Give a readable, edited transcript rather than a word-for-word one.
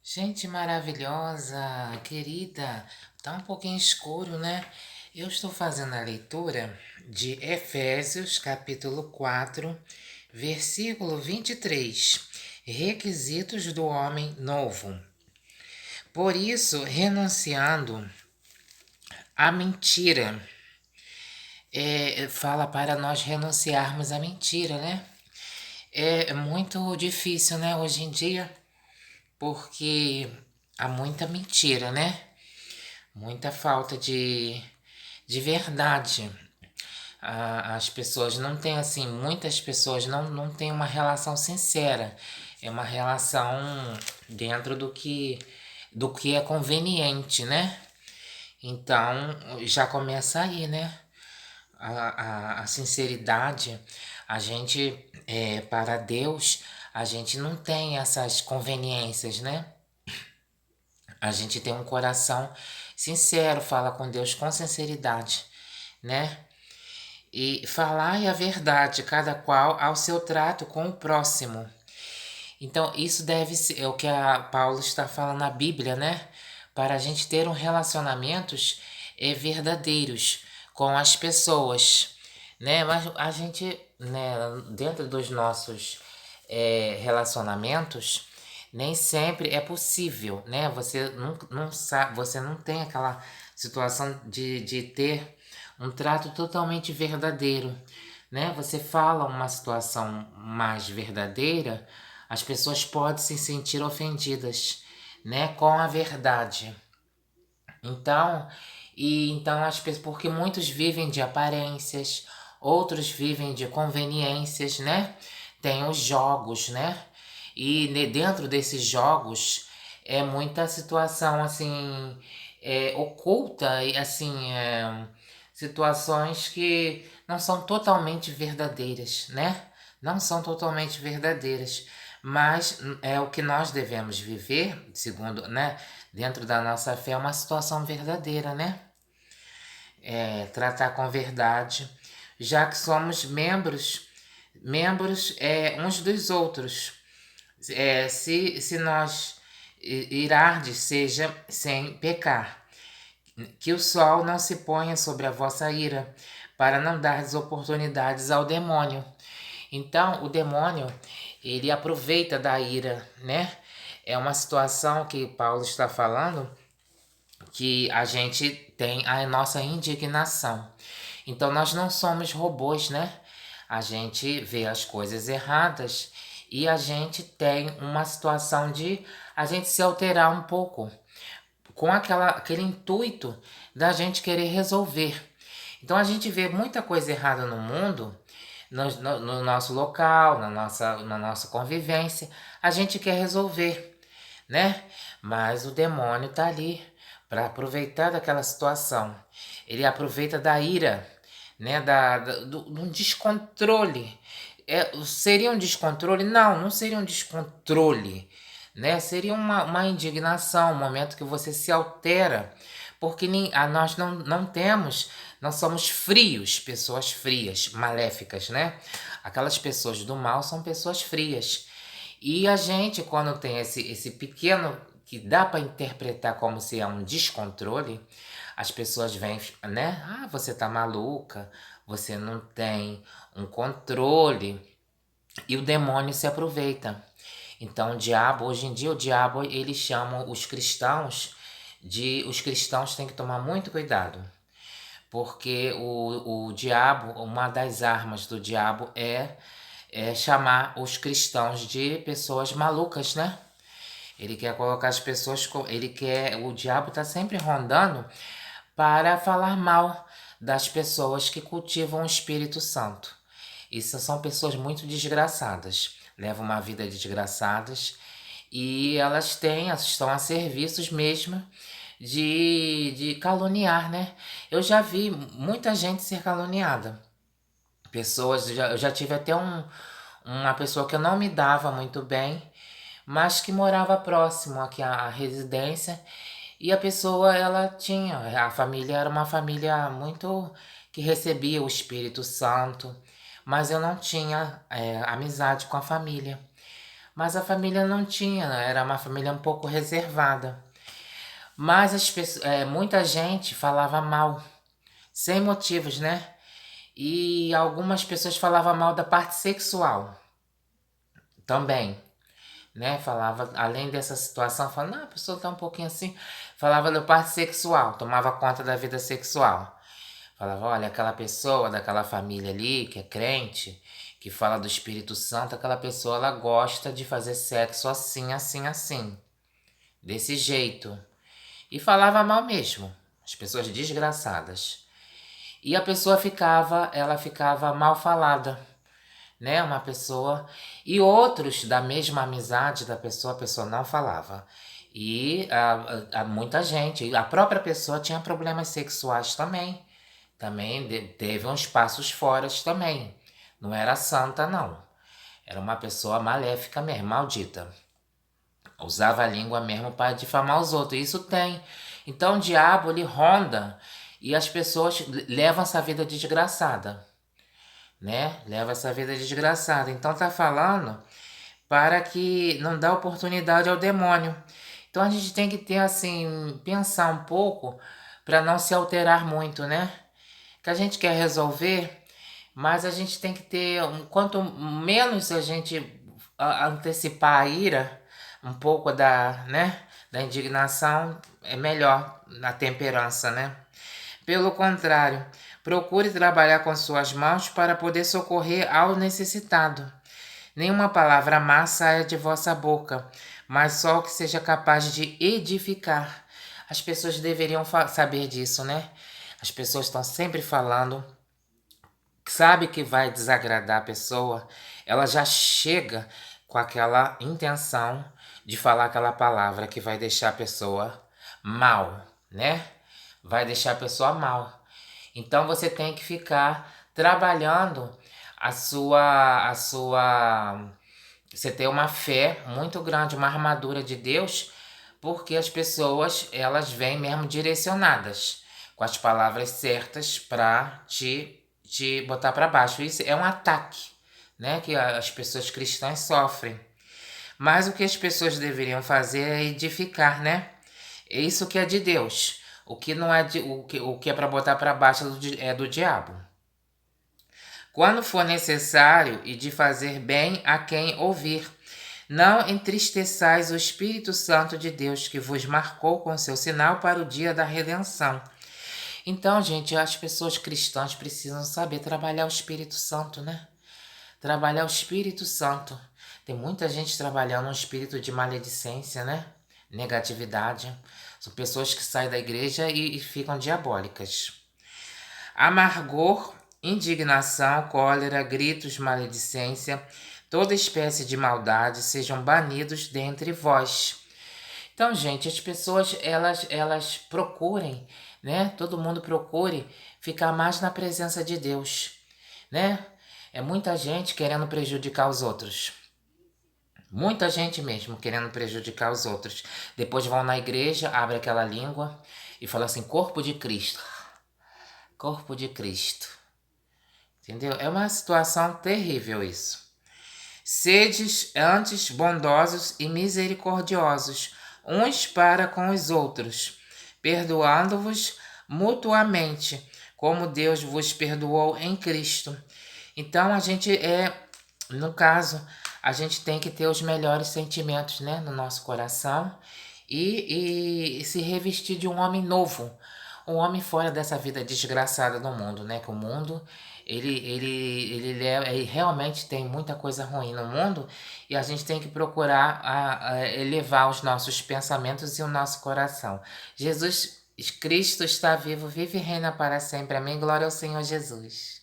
Gente maravilhosa, querida, tá um pouquinho escuro, né? Eu estou fazendo a leitura de Efésios, capítulo 4, versículo 23. Requisitos do homem novo. Por isso, renunciando à mentira, fala para nós renunciarmos à mentira, né? É muito difícil, né, hoje em dia, porque há muita mentira, né? Muita falta de verdade. As pessoas não têm assim, muitas pessoas não têm uma relação sincera. É uma relação dentro do que é conveniente, né? Então já começa aí, né? A sinceridade, a gente, para Deus, a gente não tem essas conveniências, né? A gente tem um coração sincero, fala com Deus com sinceridade, né? E falar a verdade, cada qual ao seu trato com o próximo. Então, isso deve ser é o que a Paulo está falando na Bíblia, né? Para a gente ter um relacionamentos verdadeiros com as pessoas, né? Mas a gente, né, dentro dos nossos relacionamentos, nem sempre é possível, né? Você não sabe, você não tem aquela situação de ter um trato totalmente verdadeiro, né? Você fala uma situação mais verdadeira, as pessoas podem se sentir ofendidas, né, com a verdade. Então, então as pessoas, porque muitos vivem de aparências, outros vivem de conveniências, né? Tem os jogos, né? E dentro desses jogos é muita situação assim oculta e assim situações que não são totalmente verdadeiras, né? Não são totalmente verdadeiras, mas é o que nós devemos viver, segundo, né? Dentro da nossa fé, é uma situação verdadeira, né? Tratar com verdade, já que somos membros uns dos outros. Se nós irardes, seja sem pecar. Que o sol não se ponha sobre a vossa ira, para não dardes oportunidades ao demônio. Então, o demônio, ele aproveita da ira, né? É uma situação que Paulo está falando que a gente tem a nossa indignação. Então, nós não somos robôs, né? A gente vê as coisas erradas e a gente tem uma situação de a gente se alterar um pouco com aquele intuito da gente querer resolver. Então a gente vê muita coisa errada no mundo, no nosso local, na nossa convivência, a gente quer resolver, né? Mas o demônio tá ali para aproveitar daquela situação. Ele aproveita da ira, né? Do descontrole. Seria um descontrole? Não, não seria um descontrole, né? Seria uma indignação, um momento que você se altera, porque nós não temos, nós somos frios, pessoas frias, maléficas, né? Aquelas pessoas do mal são pessoas frias. E a gente, quando tem esse pequeno, que dá para interpretar como se é um descontrole, as pessoas vêm, né? Ah, você tá maluca, você não tem um controle. E o demônio se aproveita. Então, o diabo, hoje em dia, o diabo, eles chamam os cristãos os cristãos têm que tomar muito cuidado, porque o diabo, uma das armas do diabo é chamar os cristãos de pessoas malucas, né? Ele quer colocar as pessoas, o diabo está sempre rondando para falar mal das pessoas que cultivam o Espírito Santo. Isso são pessoas muito desgraçadas, levam uma vida desgraçadas e elas estão a serviços mesmo de caluniar, né? Eu já vi muita gente ser caluniada. Eu já tive até uma pessoa que eu não me dava muito bem, mas que morava próximo aqui à residência e a pessoa ela tinha, a família era uma família muito que recebia o Espírito Santo, mas eu não tinha amizade com a família. mas a família não tinha, era uma família um pouco reservada. Mas muita gente falava mal, sem motivos, né? E algumas pessoas falavam mal da parte sexual também, né? Falava, além dessa situação, falava, não, a pessoa tá um pouquinho assim. Falava da parte sexual, tomava conta da vida sexual. Falava, olha, aquela pessoa daquela família ali, que é crente, que fala do Espírito Santo, aquela pessoa, ela gosta de fazer sexo assim, assim, assim. Desse jeito. E falava mal mesmo. As pessoas desgraçadas. E a pessoa ela ficava mal falada, né? Uma pessoa. E outros da mesma amizade da pessoa, a pessoa não falava. E muita gente, a própria pessoa tinha problemas sexuais também. Também teve uns passos fora também. Não era santa, não. Era uma pessoa maléfica mesmo, maldita. Usava a língua mesmo para difamar os outros. Isso tem. Então o diabo ele ronda e as pessoas levam essa vida desgraçada, né? Leva essa vida desgraçada. Então tá falando para que não dá oportunidade ao demônio. Então a gente tem que ter assim, pensar um pouco para não se alterar muito, né? Que a gente quer resolver, mas a gente tem que ter, quanto menos a gente antecipar a ira, um pouco da indignação, é melhor na temperança, né? Pelo contrário, procure trabalhar com suas mãos para poder socorrer ao necessitado. Nenhuma palavra má saia de vossa boca, mas só o que seja capaz de edificar. As pessoas deveriam saber disso, né? As pessoas estão sempre falando, sabe que vai desagradar a pessoa, ela já chega com aquela intenção de falar aquela palavra que vai deixar a pessoa mal, né? Vai deixar a pessoa mal. Então você tem que ficar trabalhando você ter uma fé muito grande, uma armadura de Deus, porque as pessoas, elas vêm mesmo direcionadas com as palavras certas para te botar para baixo. Isso é um ataque, né, que as pessoas cristãs sofrem. Mas o que as pessoas deveriam fazer é edificar, né? É isso que é de Deus. O que não é o que é para botar para baixo é do diabo. Quando for necessário e de fazer bem a quem ouvir, não entristeçais o Espírito Santo de Deus que vos marcou com seu sinal para o dia da redenção. Então, gente, as pessoas cristãs precisam saber trabalhar o Espírito Santo, né? Trabalhar o Espírito Santo. Tem muita gente trabalhando um espírito de maledicência, né? Negatividade. São pessoas que saem da igreja e ficam diabólicas. Amargor, indignação, cólera, gritos, maledicência, toda espécie de maldade sejam banidos dentre vós. Então, gente, as pessoas elas procurem, né? Todo mundo procure ficar mais na presença de Deus, né? É muita gente querendo prejudicar os outros. Muita gente mesmo querendo prejudicar os outros. Depois vão na igreja, abre aquela língua e fala assim: corpo de Cristo. Corpo de Cristo. Entendeu? É uma situação terrível isso. Sedes antes bondosos e misericordiosos, uns para com os outros, perdoando-vos mutuamente, como Deus vos perdoou em Cristo. Então no caso, a gente tem que ter os melhores sentimentos, né, no nosso coração e se revestir de um homem novo, um homem fora dessa vida desgraçada do mundo, né? Que o mundo ele realmente tem muita coisa ruim no mundo e a gente tem que procurar elevar os nossos pensamentos e o nosso coração. Jesus Cristo está vivo, vive e reina para sempre. Amém. Glória ao Senhor Jesus.